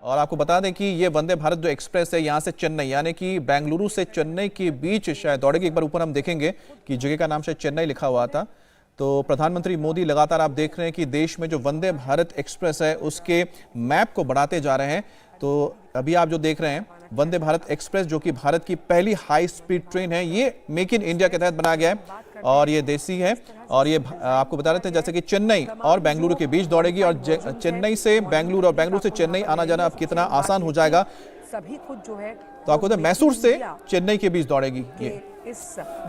और आपको बता दें कि ये वंदे भारत जो एक्सप्रेस है यहाँ से चेन्नई यानी कि बेंगलुरु से चेन्नई के बीच शायद दौड़ेगी। एक बार ऊपर हम देखेंगे कि जगह का नाम शायद चेन्नई लिखा हुआ था। तो प्रधानमंत्री मोदी लगातार आप देख रहे हैं कि देश में जो वंदे भारत एक्सप्रेस है उसके मैप को बढ़ाते जा रहे हैं। तो अभी आप जो देख रहे हैं वंदे भारत एक्सप्रेस जो कि भारत की पहली हाई स्पीड ट्रेन है, ये मेक इन इंडिया के तहत बनाया गया है और ये देसी है। और ये आपको बता रहे थे जैसे कि चेन्नई और बेंगलुरु के बीच दौड़ेगी और चेन्नई से बेंगलुरु और बेंगलुरु से चेन्नई आना जाना अब कितना आसान हो जाएगा। सभी खुद जो है तो आपको तो मैसूर से चेन्नई के बीच दौड़ेगी ये। इस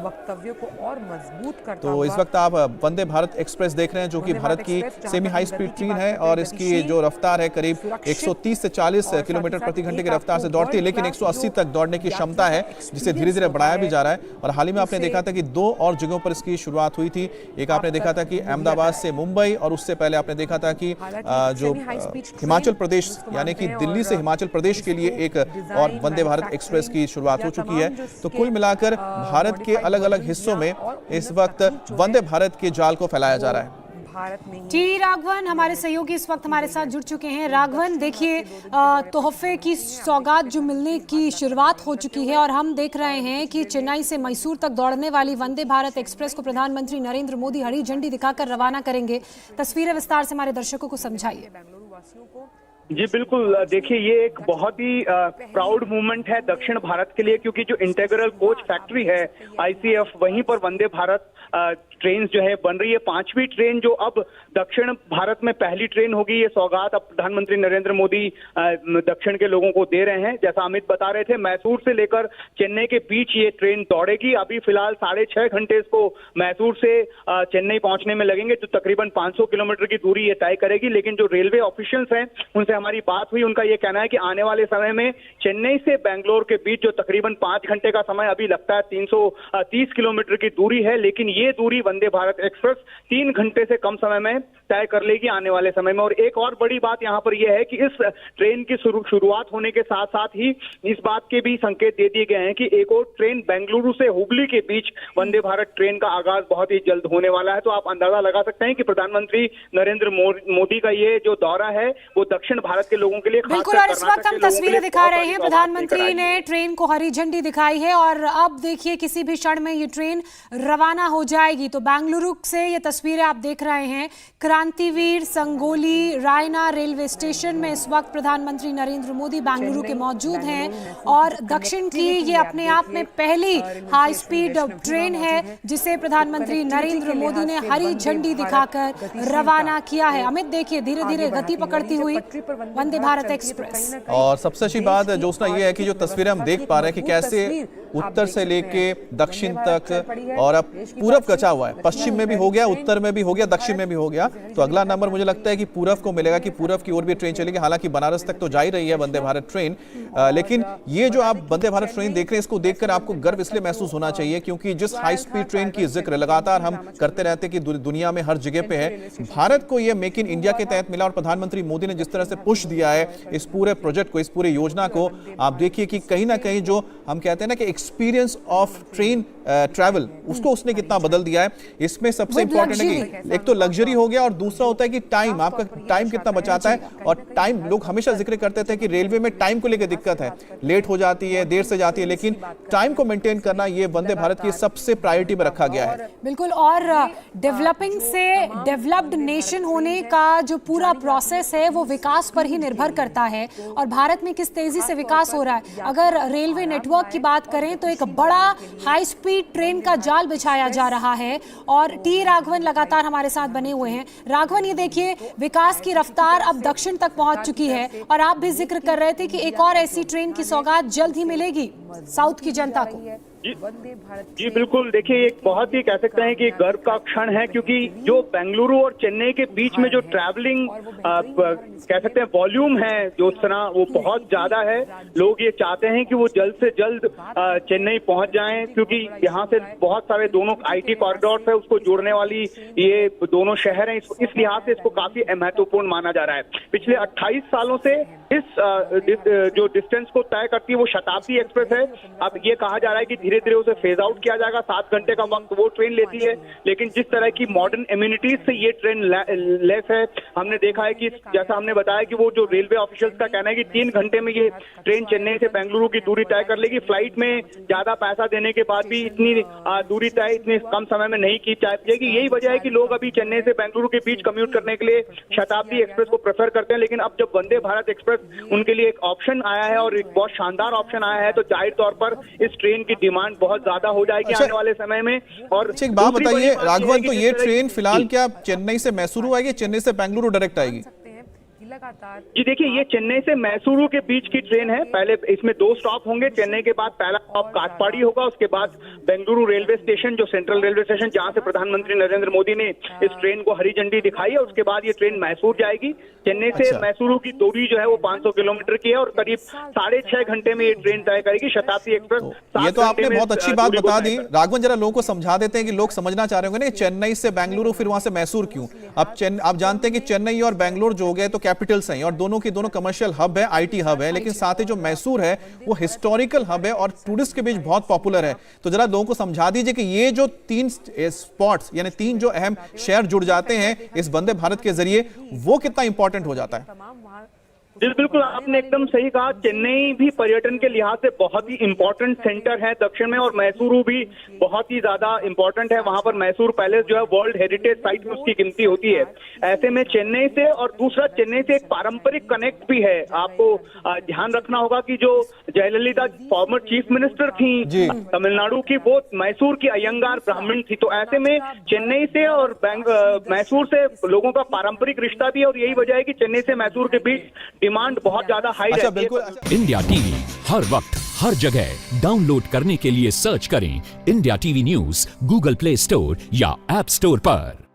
वक्तव्य को और मजबूत करता तो इस वक्त आप वंदे भारत एक्सप्रेस देख रहे हैं जो कि भारत की सेमी हाई स्पीड ट्रेन है और इसकी जो रफ्तार है करीब 130 से 40 किलोमीटर प्रति घंटे की रफ्तार से दौड़ती है, लेकिन 180 तक दौड़ने की क्षमता है जिसे धीरे धीरे बढ़ाया भी जा रहा है। और हाल ही में आपने देखा था कि 2 और जगहों पर इसकी शुरुआत हुई थी। एक आपने देखा था कि अहमदाबाद से मुंबई और उससे पहले आपने देखा था कि जो हिमाचल प्रदेश यानी कि दिल्ली से हिमाचल प्रदेश के लिए एक और वंदे भारत एक्सप्रेस की शुरुआत हो चुकी है। तो कुल मिलाकर भारत के अलग अलग हिस्सों में इस वक्त वंदे भारत के जाल को फैलाया जा रहा है। जी राघवन हमारे सहयोगी इस वक्त हमारे साथ जुड़ चुके हैं। राघवन देखिए तोहफे की सौगात जो मिलने की शुरुआत हो चुकी है और हम देख रहे हैं कि चेन्नई से मैसूर तक दौड़ने वाली वंदे भारत एक्सप्रेस को प्रधानमंत्री नरेंद्र मोदी हरी झंडी दिखाकर रवाना करेंगे। तस्वीरें विस्तार से हमारे दर्शकों को समझाइए। जी बिल्कुल, देखिए ये एक बहुत ही प्राउड मूवमेंट है दक्षिण भारत के लिए, क्योंकि जो इंटेग्रल कोच फैक्ट्री है आईसीएफ वहीं पर वंदे भारत ट्रेन जो है बन रही है। 5वीं ट्रेन जो अब दक्षिण भारत में पहली ट्रेन होगी। ये सौगात अब प्रधानमंत्री नरेंद्र मोदी दक्षिण के लोगों को दे रहे हैं। जैसा अमित बता रहे थे, मैसूर से लेकर चेन्नई के बीच ये ट्रेन दौड़ेगी। अभी फिलहाल 6.5 घंटे इसको मैसूर से चेन्नई पहुंचने में लगेंगे, जो तकरीबन 500 किलोमीटर की दूरी ये तय करेगी। लेकिन जो रेलवे ऑफिशियल्स हैं उनसे हमारी बात हुई, उनका ये कहना है कि आने वाले समय में चेन्नई से बेंगलोर के बीच जो तकरीबन 5 घंटे का समय अभी लगता है 330 किलोमीटर की दूरी है, लेकिन ये दूरी वंदे भारत एक्सप्रेस 3 घंटे से कम समय में तय कर लेगी आने वाले समय में। और एक और बड़ी बात यहाँ पर यह है कि इस ट्रेन की शुरुआत होने के साथ साथ ही इस बात के भी संकेत दे दिए गए हैं कि एक और ट्रेन बेंगलुरु से हुबली के बीच वंदे भारत ट्रेन का आगाज बहुत ही जल्द होने वाला है। तो आप अंदाजा लगा सकते हैं कि प्रधानमंत्री नरेंद्र मोदी का ये जो दौरा है वो दक्षिण भारत के लोगों के लिए बिल्कुल। और इस वक्त हम तस्वीरें दिखा रहे हैं, प्रधानमंत्री ने ट्रेन को हरी झंडी दिखाई है और अब देखिए किसी भी क्षण में ये ट्रेन रवाना हो जाएगी। तो बेंगलुरु से ये तस्वीरें आप देख रहे हैं, क्रांतिवीर संगोली रायना रेलवे स्टेशन में इस वक्त प्रधानमंत्री नरेंद्र मोदी बेंगलुरु के मौजूद हैं और दक्षिण की ये अपने आप में पहली हाई स्पीड ट्रेन है जिसे प्रधानमंत्री नरेंद्र मोदी ने हरी झंडी दिखाकर रवाना किया है। अमित देखिए धीरे धीरे गति पकड़ती हुई वंदे भारत एक्सप्रेस। और सबसे अच्छी बात जोशना ये है कि जो तस्वीरें हम देख पा रहे हैं कि कैसे उत्तर से लेके दक्षिण तक और अब पूरब कचा हुआ है। पश्चिम में भी हो गया, उत्तर में भी हो गया, दक्षिण में भी हो गया। तो अगला नंबर मुझे लगता है कि पूरब को मिलेगा कि पूरब की ओर भी ट्रेन चलेगी। हालांकि बनारस तक तो जा ही रही है वंदे भारत ट्रेन, लेकिन ये जो आप वंदे भारत ट्रेन देख रहे हैं इसको देखकर आपको गर्व इसलिए महसूस होना चाहिए क्योंकि जिस हाई स्पीड ट्रेन की जिक्र लगातार हम करते रहते हैं कि दुनिया में हर जगह पे है, भारत को यह मेक इन इंडिया के तहत मिला। और प्रधानमंत्री मोदी ने जिस तरह से पुश दिया है इस पूरे प्रोजेक्ट को, इस पूरे योजना को, आप देखिए कि कहीं ना कहीं जो हम कहते हैं ना कि एक्सपीरियंस ऑफ ट्रेन ट्रैवल उसको उसने कितना बदल दिया है। इसमें सबसे इंपॉर्टेंट है कि एक तो लग्जरी हो गया और दूसरा होता है कि टाइम, आपका टाइम कितना बचाता है। और टाइम लोग हमेशा जिक्र करते थे कि रेलवे में टाइम को लेकर दिक्कत है, लेट हो जाती है, देर से जाती है, लेकिन टाइम को मेंटेन करना ये वंदे भारत की सबसे प्रायोरिटी में रखा गया है। बिल्कुल। और डेवलपिंग से डेवलप्ड नेशन होने का जो पूरा प्रोसेस है वो विकास पर ही निर्भर करता है और भारत में किस तेजी से विकास हो रहा है। अगर रेलवे नेटवर्क की बात करें तो एक बड़ा हाई स्पीड ट्रेन का जाल बिछाया जा रहा है और टी राघवन लगातार हमारे साथ बने हुए हैं। राघवन ये देखिए विकास की रफ्तार अब दक्षिण तक पहुंच चुकी है और आप भी जिक्र कर रहे थे कि एक और ऐसी ट्रेन की सौगात जल्द ही मिलेगी साउथ की जनता को। जी बिल्कुल, देखिए एक बहुत ही कह सकते हैं कि गर्व का क्षण है क्योंकि जो बेंगलुरु और चेन्नई के बीच में जो ट्रैवलिंग कह सकते हैं वॉल्यूम है जो तरह वो बहुत ज्यादा है। लोग ये चाहते हैं कि वो जल्द से जल्द चेन्नई पहुंच जाएं क्योंकि यहाँ से बहुत सारे दोनों आईटी कॉरिडोर है उसको जोड़ने वाली ये दोनों शहर हैं। इस लिहाज से इसको काफी महत्वपूर्ण माना जा रहा है। पिछले 28 सालों से जो डिस्टेंस को तय करती है वो शताब्दी एक्सप्रेस है। अब ये कहा जा रहा है कि धीरे धीरे उसे फेज आउट किया जाएगा। 7 घंटे का वक्त वो ट्रेन लेती है, लेकिन जिस तरह की मॉडर्न एम्यूनिटीज से ये ट्रेन लेस है, हमने देखा है कि जैसा हमने बताया कि वो जो रेलवे ऑफिशियल्स का कहना है कि 3 घंटे में ये ट्रेन चेन्नई से बेंगलुरु की दूरी तय कर लेगी। फ्लाइट में ज्यादा पैसा देने के बाद भी इतनी दूरी तय इतने कम समय में नहीं की जाएगी। यही वजह है कि लोग अभी चेन्नई से बेंगलुरु के बीच कम्यूट करने के लिए शताब्दी एक्सप्रेस को प्रेफर करते हैं। लेकिन अब जब वंदे भारत एक्सप्रेस उनके लिए एक ऑप्शन आया है और एक बहुत शानदार ऑप्शन आया है, तो जाहिर तौर पर इस ट्रेन की डिमांड बहुत ज्यादा हो जाएगी आने वाले समय में। और एक बात बताइए राघवन, तो ये ट्रेन फिलहाल क्या चेन्नई से मैसूरू आएगी, चेन्नई से बेंगलुरु डायरेक्ट आएगी? लगातार जी देखिए, ये चेन्नई से मैसूरू के बीच की ट्रेन है। पहले इसमें 2 स्टॉप होंगे। चेन्नई के बाद पहला स्टॉप काटपाड़ी होगा, उसके बाद बेंगलुरु रेलवे स्टेशन, जो सेंट्रल रेलवे स्टेशन जहां से प्रधानमंत्री नरेंद्र मोदी ने इस ट्रेन को हरी झंडी दिखाई है। उसके बाद ये ट्रेन मैसूर जाएगी। चेन्नई से मैसूरू की दूरी जो है वो 500 किलोमीटर की है और करीब 6.5 घंटे में ये ट्रेन तय करेगी शताब्दी एक्सप्रेस। ये तो आपने बहुत अच्छी बात बता दी राघवन। जरा लोगों को समझा देते हैं कि लोग समझना चाह रहे होंगे ना, चेन्नई से बेंगलुरु फिर वहां से मैसूर क्यों? आप जानते हैं कि चेन्नई और बेंगलुरु जो हो गए तो कैपिटल्स हैं और दोनों कमर्शियल हब है, आईटी हब है, लेकिन साथ ही जो मैसूर है वो हिस्टोरिकल हब है और टूरिस्ट के बीच बहुत पॉपुलर है। तो जरा लोगों को समझा दीजिए कि ये जो 3 स्पॉट्स यानी 3 जो अहम शहर जुड़ जाते हैं इस वंदे भारत के जरिए, वो कितना इंपॉर्टेंट हो जाता है। जी बिल्कुल, आपने एकदम सही कहा। चेन्नई भी पर्यटन के लिहाज से बहुत ही इंपॉर्टेंट सेंटर है दक्षिण में, और मैसूरू भी बहुत ही ज्यादा इंपॉर्टेंट है। वहां पर मैसूर पैलेस जो है वर्ल्ड हेरिटेज साइट में उसकी गिनती होती है। ऐसे में चेन्नई से, और दूसरा चेन्नई से एक पारंपरिक कनेक्ट भी है। आपको ध्यान रखना होगा कि जो जयललिता फॉर्मर चीफ मिनिस्टर थी तमिलनाडु की, वो मैसूर की अयंगार ब्राह्मण थी। तो ऐसे में चेन्नई से और मैसूर से लोगों का पारंपरिक रिश्ता भी है, और यही वजह है कि चेन्नई से मैसूर के बीच डिमांड बहुत ज्यादा हाई रहती है। बिल्कुल। इंडिया टीवी हर वक्त हर जगह डाउनलोड करने के लिए सर्च करें India TV news Google play store या ऐप स्टोर पर।